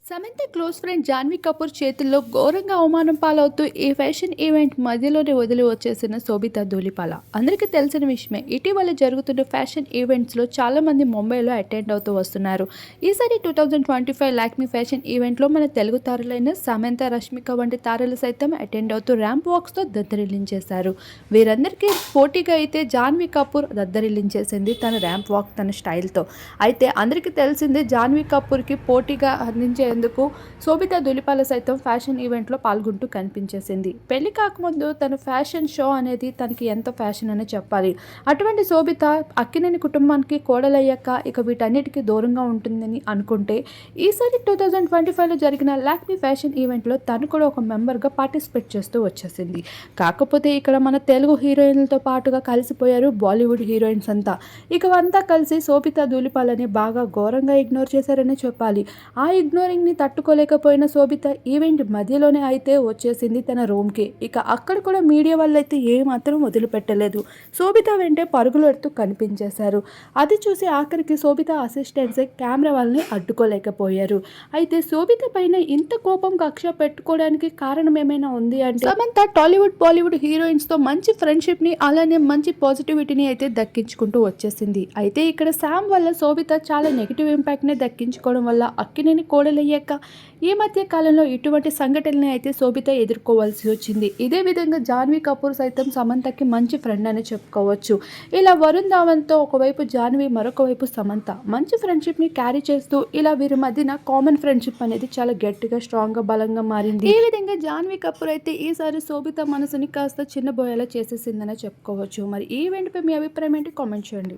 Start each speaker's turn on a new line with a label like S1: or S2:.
S1: Samantha close friend Janhvi Kapoor చేతుల్లో ఘోరంగా అవమానం పాలవుతూ ఈ ఫ్యాషన్ ఈవెంట్ మధ్యలోనే వదిలి వచ్చేసిన శోభితా ధూళిపాల అందరికీ తెలిసిన విషయమే. ఇటీవల జరుగుతున్న ఫ్యాషన్ ఈవెంట్స్లో చాలామంది ముంబైలో అటెండ్ అవుతూ వస్తున్నారు. ఈసారి 2025 లాక్మీ ఫ్యాషన్ ఈవెంట్లో మన తెలుగు తారలైన సమంత, రష్మిక వంటి తారలు సైతం అటెండ్ అవుతూ ర్యాంప్ వాక్స్తో దద్దరిల్లించేశారు. వీరందరికీ పోటీగా అయితే జాన్వీ కపూర్ దద్దరిల్లించేసింది తన ర్యాంప్ వాక్ తన స్టైల్తో. అయితే అందరికీ తెలిసిందే జాన్వీ కపూర్కి పోటీగా అందించేందుకు శోభితా ధూళిపాల సైతం ఫ్యాషన్ ఈవెంట్లో పాల్గొంటూ కనిపించేసింది. పెళ్లి కాకముందు తన ఫ్యాషన్ షో అనేది తనకి ఎంతో ఫ్యాషన్ అనే చెప్పాలి. అటువంటి శోభిత అక్కినేని కుటుంబానికి కోడలయ్యాక ఇక వీటన్నిటికీ దూరంగా ఉంటుందని అనుకుంటే ఈసారి 2025లో జరిగిన లాక్మీ ఫ్యాషన్ ఈవెంట్లో తను కూడా ఒక మెంబర్గా పార్టిసిపేట్ చేస్తూ వచ్చేసింది. కాకపోతే ఇక్కడ మన తెలుగు హీరోయిన్లతో పాటుగా కలిసిపోయారు బాలీవుడ్ హీరోయిన్స్ అంతా. ఇక అంతా కలిసి శోభితా ధూళిపాలని బాగా ఘోరంగా ఇగ్నోర్ చేశారనే చెప్పాలి. ఆ ఇగ్నోరింగ్ని తట్టుకోలేకపోయిన శోభిత ఈవెంట్ మధ్యలోనే అయితే వచ్చేసింది తన రూమ్కి. ఇక అక్కడ కూడా మీడియా వాళ్ళైతే ఏమాత్రం వదిలిపెట్టలేదు. శోభిత వెంటే పరుగులు ఎడుతూ కనిపించేశారు. అది చూసి ఆఖరికి శోభిత అసిస్టెంట్స్ కెమెరా వాళ్ళని అడ్డుకోలేకపోయారు. అయితే శోభిత పైన ఇంత కోపం కక్ష పెట్టుకోవడానికి కారణం ఏమైనా ఉంది అంటే సమంత టాలీవుడ్ బాలీవుడ్ హీరోయిన్స్తో మంచి ఫ్రెండ్షిప్ని అలానే మంచి పాజిటివిటీని అయితే దక్కించుకుంటూ వచ్చేసింది. అయితే ఇక్కడ శామ్ వల్ల శోభిత చాలా నెగిటివ్ ఇంపాక్ట్ని దక్కించుకోవడం వల్ల అక్కినేని కోడలయ్యాక ఈ మధ్య కాలంలో ఇటువంటి సంఘటనని అయితే శోభిత ఎదుర్కోవాల్సి వచ్చింది. ఇదే విధంగా జాన్వీ కపూర్ సైతం సమంతకి మంచి ఫ్రెండ్ అని చెప్పుకోవచ్చు. ఇలా వరుణ్ ధావన్తో ఒకవైపు జాన్వీ, మరొక వైపు సమంత మంచి ఫ్రెండ్షిప్ని క్యారీ చేస్తూ ఇలా వీరి మధ్యన కామన్ ఫ్రెండ్షిప్ అనేది చాలా గట్టిగా స్ట్రాంగ్గా బలంగా మారింది. ఈ విధంగా జాన్వీ కపూర్ అయితే ఈసారి శోభిత మనసుని కాస్త చిన్నబోయేలా చేసేసిందనే చెప్పుకోవచ్చు. మరి ఈ ఈవెంట్పై మీ అభిప్రాయం ఏంటి? కామెంట్ చేయండి.